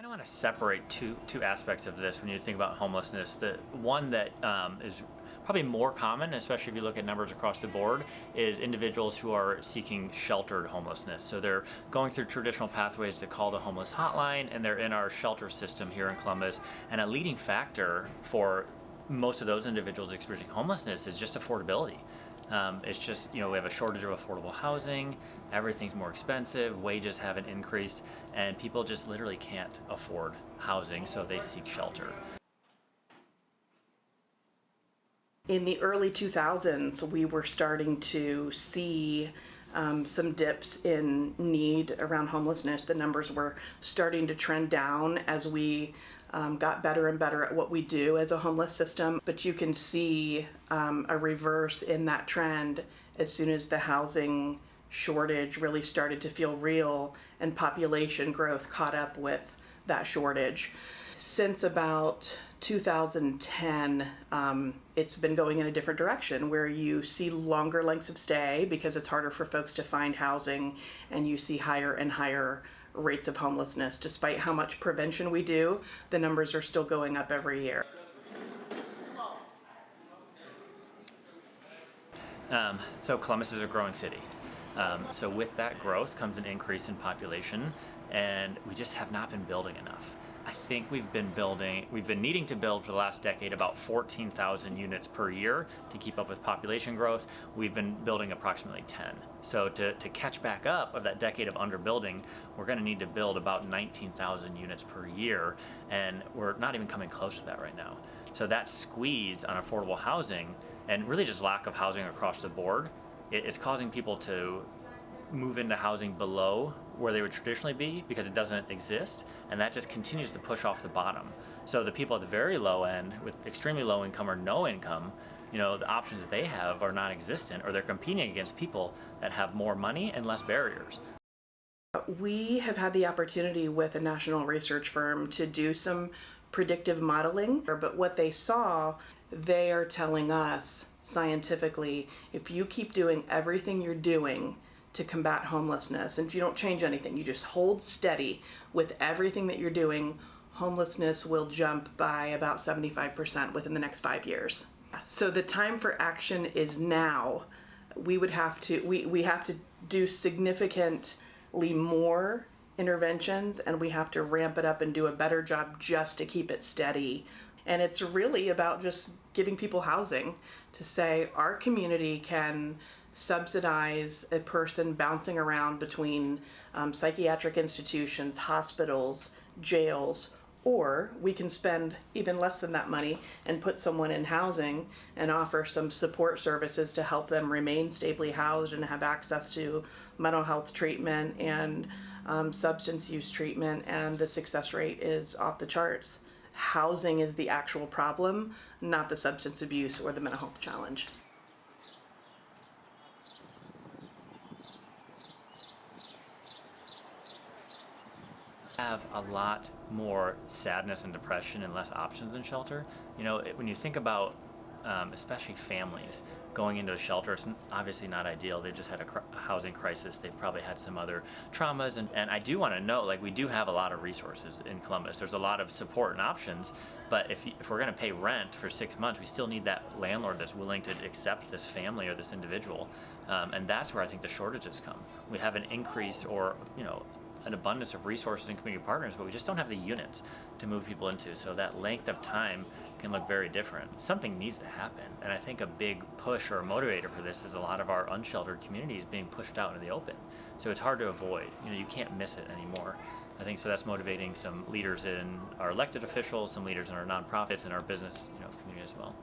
I want to separate two aspects of this when you think about homelessness. The one that is probably more common, especially if you look at numbers across the board, is individuals who are seeking sheltered homelessness. So they're going through traditional pathways to call the homeless hotline, and they're in our shelter system here in Columbus. And a leading factor for most of those individuals experiencing homelessness is just affordability. It's just, we have a shortage of affordable housing, everything's more expensive, wages haven't increased, and people just literally can't afford housing, so they seek shelter. In the early 2000s, we were starting to see some dips in need around homelessness. The numbers were starting to trend down as we got better and better at what we do as a homeless system. But you can see a reverse in that trend as soon as the housing shortage really started to feel real and population growth caught up with that shortage. Since about 2010, it's been going in a different direction where you see longer lengths of stay because it's harder for folks to find housing, and you see higher and higher rates of homelessness. Despite how much prevention we do, the numbers are still going up every year. So Columbus is a growing city. So with that growth comes an increase in population, and we just have not been building enough. I think we've been needing to build for the last decade about 14,000 units per year to keep up with population growth. We've been building approximately 10. So to catch back up of that decade of underbuilding, we're going to need to build about 19,000 units per year, and we're not even coming close to that right now. So that squeeze on affordable housing, and really just lack of housing across the board, it's causing people to move into housing below where they would traditionally be because it doesn't exist, and that just continues to push off the bottom. So the people at the very low end with extremely low income or no income, the options that they have are non-existent, or they're competing against people that have more money and less barriers. We have had the opportunity with a national research firm to do some predictive modeling, but what they saw, they are telling us scientifically, if you keep doing everything you're doing to combat homelessness, and if you don't change anything, you just hold steady with everything that you're doing, homelessness will jump by about 75% within the next 5 years. So the time for action is now. We have to do significantly more interventions, and we have to ramp it up and do a better job just to keep it steady. And it's really about just giving people housing, to say our community can subsidize a person bouncing around between psychiatric institutions, hospitals, jails, or we can spend even less than that money and put someone in housing and offer some support services to help them remain stably housed and have access to mental health treatment and substance use treatment, and the success rate is off the charts. Housing is the actual problem, not the substance abuse or the mental health challenge. Have a lot more sadness and depression and less options in shelter. When you think about especially families going into a shelter, it's obviously not ideal. They've just had a housing crisis. They've probably had some other traumas, and I do want to note, we do have a lot of resources in Columbus. There's a lot of support and options, but if we're going to pay rent for 6 months, we still need that landlord that's willing to accept this family or this individual, and that's where I think the shortages come. We have an increase or an abundance of resources and community partners, but we just don't have the units to move people into. So that length of time can look very different. Something needs to happen, and I think a big push or a motivator for this is a lot of our unsheltered communities being pushed out into the open. So it's hard to avoid. You can't miss it anymore. I think so that's motivating some leaders in our elected officials, some leaders in our nonprofits, and our business community as well.